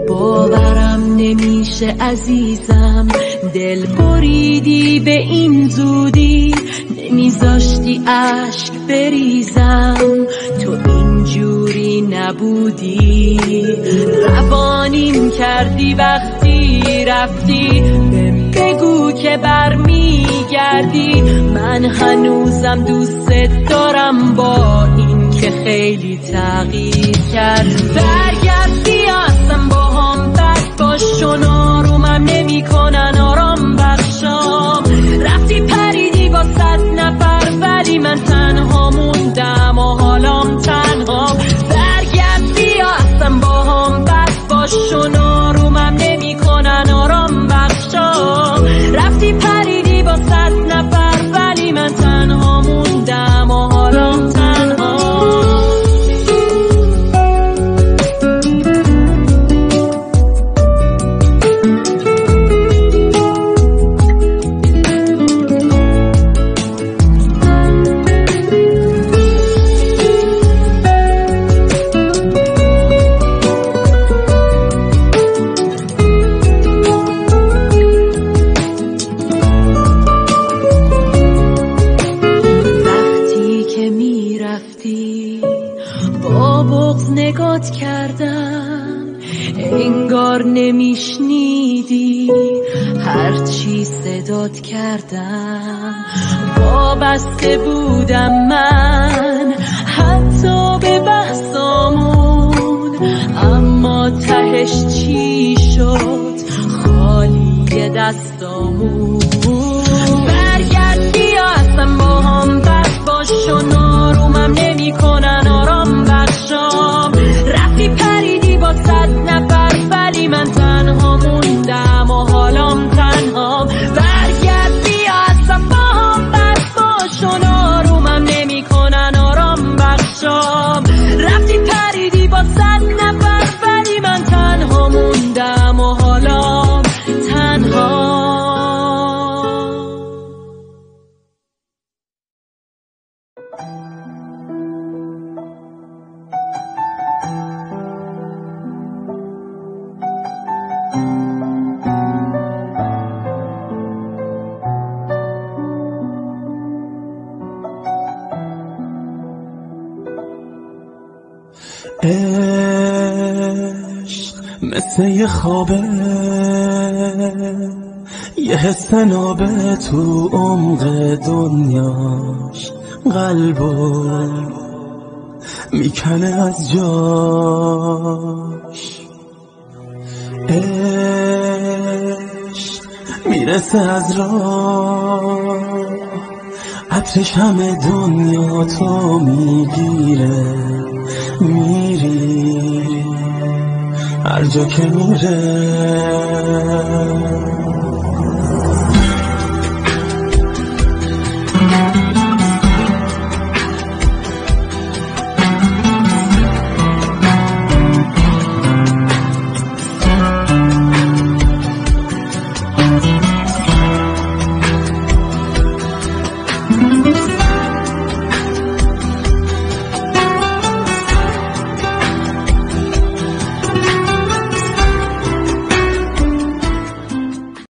باورم نمیشه عزیزم، دل بریدی به این زودی، نمیذاشتی اشک بریزم، تو اینجوری نبودی، روانیم کردی وقتی رفتی، بهم بگو که برمیگردی، من هنوزم دوست دارم با این که خیلی تغییر کرد، برگردی اصلا با هم بد باش و آرومم نمی کنن آرام بخشام، رفتی پریدی با 100 نفر ولی من تنها موندم و حالام تنها، برگردی اصلا با هم بد باش و آرومم نمی کنن آرام بخشام، رفتی پریدی با 100 نفر ولی من تنها موندم و حالام تنها. با بغض نگات کردم انگار نمیشنیدی هرچی صدات کردم، وابسته بودم من حتی به بحثامون، اما تهش چی شد خالی دستامون، برگردی اصلا با هم بد باش و آرومم نمی کنن آرام بخشام، رفتی پریدی با 100 نفر ولی من تنها موندم و حالام تنها، برگردی اصلا با هم بد باش و آرومم نمی کنن آرام بخشام، رفتی پریدی با 100 نفر ولی من تنها موندم و حالام تنها. عشق مثل یه خوابه، یه حس نابه تو عمق دنیاش قلبو میکنه از جاش، عشق میرسه از راه عطرش همه دنیا تو میگیره، میری هر جا که میره،